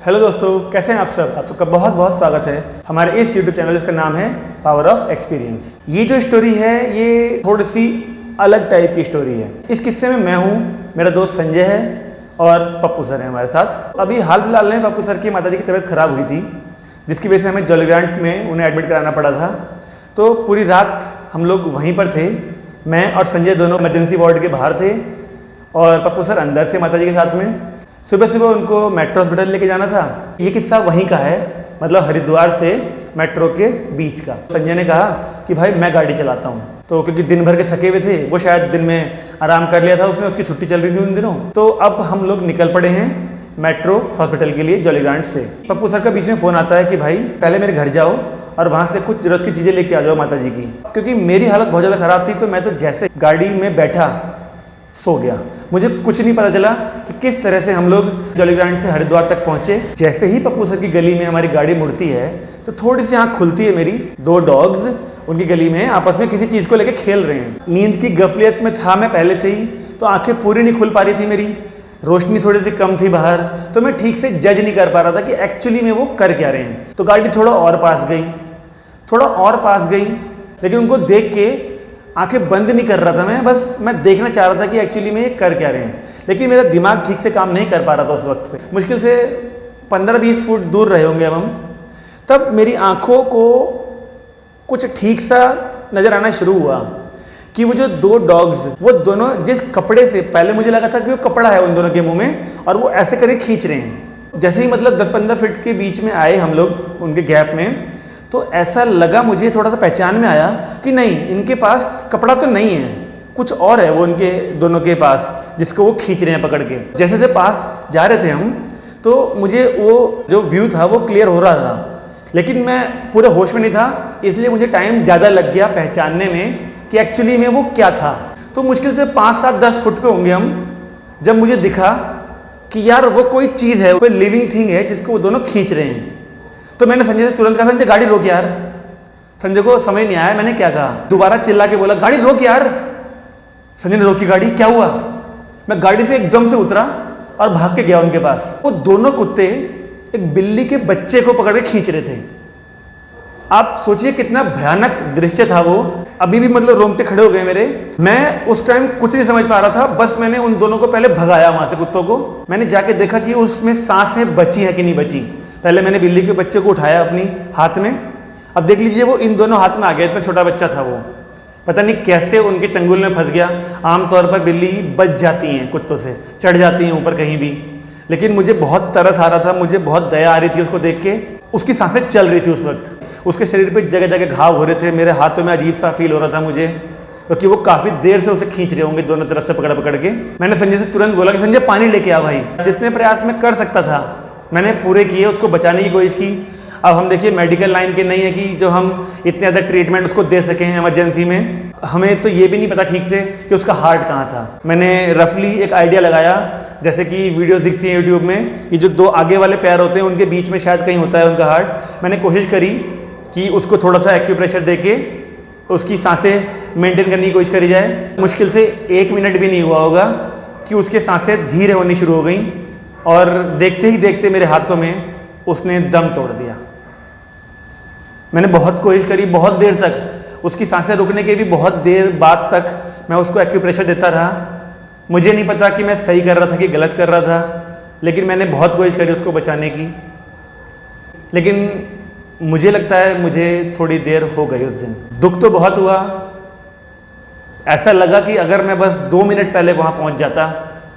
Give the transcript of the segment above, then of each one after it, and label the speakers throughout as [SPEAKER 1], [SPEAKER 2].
[SPEAKER 1] Hello दोस्तों, कैसे हैं आप सब? आप सबका बहुत बहुत स्वागत है हमारे इस यूट्यूब चैनल जिसका नाम है पावर ऑफ एक्सपीरियंस। ये जो स्टोरी है ये थोड़ी सी अलग टाइप की स्टोरी है। इस किस्से में मैं हूँ, मेरा दोस्त संजय है और पप्पू सर हैं हमारे साथ। अभी हाल फिलहाल में पप्पू सर की माताजी की तबीयत खराब हुई थी, जिसकी वजह से हमें जॉलीग्रांट में उन्हें एडमिट कराना पड़ा था। तो पूरी रात हम लोग वहीं पर थे। मैं और संजय दोनों इमरजेंसी वार्ड के बाहर थे और पप्पू सर अंदर थे माताजी के साथ में। सुबह सुबह उनको मेट्रो हॉस्पिटल लेके जाना था। ये किस्सा वहीं का है, मतलब हरिद्वार से मेट्रो के बीच का। संजय ने कहा कि भाई मैं गाड़ी चलाता हूँ, तो क्योंकि दिन भर के थके हुए थे, वो शायद दिन में आराम कर लिया था उसने, उसकी छुट्टी चल रही थी उन दिनों। तो अब हम लोग निकल पड़े हैं मेट्रो हॉस्पिटल के लिए जॉलीग्रांट से। पप्पू सर का बीच में फ़ोन आता है कि भाई पहले मेरे घर जाओ और वहाँ से कुछ ज़रूरत की चीज़ें लेके आ जाओ माता जी की। क्योंकि मेरी हालत बहुत ज़्यादा ख़राब थी, तो मैं तो जैसे गाड़ी में बैठा सो गया। मुझे कुछ नहीं पता चला कि किस तरह से हम लोग जॉलीग्रांट से हरिद्वार तक पहुंचे। जैसे ही पप्पू सर की गली में हमारी गाड़ी मुड़ती है तो थोड़ी सी आँख खुलती है मेरी। दो डॉग्स उनकी गली में आपस में किसी चीज़ को लेकर खेल रहे हैं। नींद की गफलियत में था मैं पहले से ही, तो आंखें पूरी नहीं खुल पा रही थी मेरी, रोशनी थोड़ी सी कम थी बाहर, तो मैं ठीक से जज नहीं कर पा रहा था कि एक्चुअली में वो कर क्या रहे हैं। तो गाड़ी थोड़ा और पास गई, लेकिन उनको देख के आंखें बंद नहीं कर रहा था मैं देखना चाह रहा था कि एक्चुअली में ये कर क्या रहे हैं। लेकिन मेरा दिमाग ठीक से काम नहीं कर पा रहा था उस वक्त पे। मुश्किल से 15-20 फुट दूर रहे होंगे अब हम। तब मेरी आंखों को कुछ ठीक सा नज़र आना शुरू हुआ कि वो जो दो डॉग्स, वो दोनों जिस कपड़े से, पहले मुझे लगा था कि वो कपड़ा है उन दोनों के मुंह में और वो ऐसे करके खींच रहे हैं। जैसे ही मतलब 10-15 फीट के बीच में आए हम लोग उनके गैप में, तो ऐसा लगा मुझे, थोड़ा सा पहचान में आया कि नहीं, इनके पास कपड़ा तो नहीं है, कुछ और है वो इनके दोनों के पास जिसको वो खींच रहे हैं पकड़ के। जैसे जैसे पास जा रहे थे हम, तो मुझे वो जो व्यू था वो क्लियर हो रहा था, लेकिन मैं पूरे होश में नहीं था, इसलिए मुझे टाइम ज़्यादा लग गया पहचानने में कि एक्चुअली में वो क्या था। तो मुश्किल से 5-7-10 फुट पे होंगे हम, जब मुझे दिखा कि यार वो कोई चीज़ है, कोई लिविंग थिंग है जिसको वो दोनों खींच रहे हैं। तो मैंने संजय से तुरंत कहा, संजय गाड़ी रोक यार। संजय को समझ नहीं आया मैंने क्या कहा, दोबारा चिल्ला के बोला गाड़ी रोक यार। संजय ने रोकी गाड़ी। क्या हुआ? मैं गाड़ी से एकदम से उतरा और भाग के गया उनके पास। वो दोनों कुत्ते एक बिल्ली के बच्चे को पकड़ के खींच रहे थे। आप सोचिए कितना भयानक दृश्य था वो। अभी भी मतलब रोंगटे खड़े हो गए मेरे। मैं उस टाइम कुछ नहीं समझ पा रहा था, बस मैंने उन दोनों को पहले भगाया वहां से, कुत्तों को। मैंने जाके देखा कि उसमें सांसें बची है कि नहीं बची। पहले मैंने बिल्ली के बच्चे को उठाया अपनी हाथ में। अब देख लीजिए वो इन दोनों हाथ में आ गया, इतना छोटा बच्चा था वो, पता नहीं कैसे उनके चंगुल में फंस गया। आमतौर पर बिल्ली बच जाती हैं कुत्तों से, चढ़ जाती हैं ऊपर कहीं भी, लेकिन मुझे बहुत तरस आ रहा था, मुझे बहुत दया आ रही थी उसको देख के। उसकी सांसें चल रही थी उस वक्त, उसके शरीर पे जगह जगह घाव हो रहे थे। मेरे हाथों में अजीब सा फील हो रहा था मुझे, क्योंकि वो काफ़ी देर से उसे खींच रहे होंगे दोनों तरफ से पकड़ पकड़ के। मैंने संजय से तुरंत बोला कि संजय पानी लेके आ भाई। जितने प्रयास मैं कर सकता था मैंने पूरे किए, उसको बचाने की कोशिश की। अब हम देखिए मेडिकल लाइन के नहीं है कि जो हम इतने ज़्यादा ट्रीटमेंट उसको दे सकें इमरजेंसी में। हमें तो ये भी नहीं पता ठीक से कि उसका हार्ट कहाँ था। मैंने रफली एक आइडिया लगाया, जैसे कि वीडियोस दिखती हैं यूट्यूब में, ये जो दो आगे वाले पैर होते हैं उनके बीच में शायद कहीं होता है उनका हार्ट। मैंने कोशिश करी कि उसको थोड़ा सा एक्यूप्रेशर दे के उसकी सांसें मेंटेन करने की कोशिश करी जाए। मुश्किल से 1 मिनट भी नहीं हुआ होगा कि उसके सांसें धीरे होनी शुरू हो गई और देखते ही देखते मेरे हाथों में उसने दम तोड़ दिया। मैंने बहुत कोशिश करी, बहुत देर तक उसकी सांसें रुकने के भी बहुत देर बाद तक मैं उसको एक्यूप्रेशर देता रहा। मुझे नहीं पता कि मैं सही कर रहा था कि गलत कर रहा था, लेकिन मैंने बहुत कोशिश करी उसको बचाने की। लेकिन मुझे लगता है मुझे थोड़ी देर हो गई उस दिन। दुख तो बहुत हुआ, ऐसा लगा कि अगर मैं बस 2 मिनट पहले वहाँ पहुँच जाता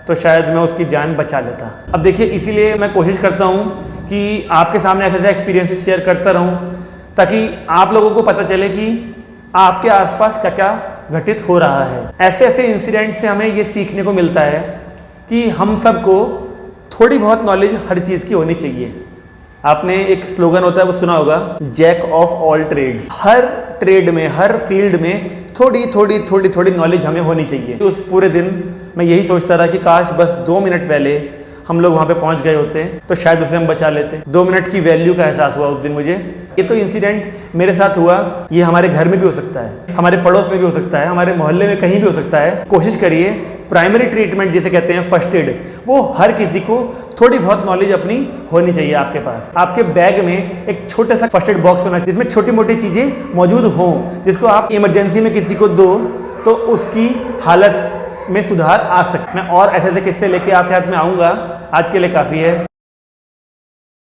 [SPEAKER 1] तो शायद मैं उसकी जान बचा लेता। अब देखिए, इसीलिए मैं कोशिश करता हूँ कि आपके सामने ऐसे ऐसे एक्सपीरियंसेस शेयर करता रहूँ, ताकि आप लोगों को पता चले कि आपके आसपास क्या क्या घटित हो रहा है। ऐसे ऐसे इंसिडेंट से हमें ये सीखने को मिलता है कि हम सबको थोड़ी बहुत नॉलेज हर चीज़ की होनी चाहिए। आपने एक स्लोगन होता है वो सुना होगा, जैक ऑफ ऑल ट्रेड्स। हर ट्रेड में, हर फील्ड में थोड़ी नॉलेज हमें होनी चाहिए। उस पूरे दिन मैं यही सोचता रहा कि काश बस 2 मिनट पहले हम लोग वहाँ पे पहुँच गए होते तो शायद उसे हम बचा लेते। 2 मिनट की वैल्यू का एहसास हुआ उस दिन मुझे। ये तो इंसिडेंट मेरे साथ हुआ, ये हमारे घर में भी हो सकता है, हमारे पड़ोस में भी हो सकता है, हमारे मोहल्ले में कहीं भी हो सकता है। कोशिश करिए प्राइमरी ट्रीटमेंट जिसे कहते हैं फर्स्ट एड, वो हर किसी को थोड़ी बहुत नॉलेज अपनी होनी चाहिए आपके पास। आपके बैग में एक छोटा सा फर्स्ट एड बॉक्स होना चाहिए जिसमें छोटी मोटी चीज़ें मौजूद हों, जिसको आप इमरजेंसी में किसी को दो तो उसकी हालत में सुधार आ सकता है। मैं और ऐसे ऐसे किस्से लेके आपके हाथ में आऊँगा, आज के लिए काफ़ी है।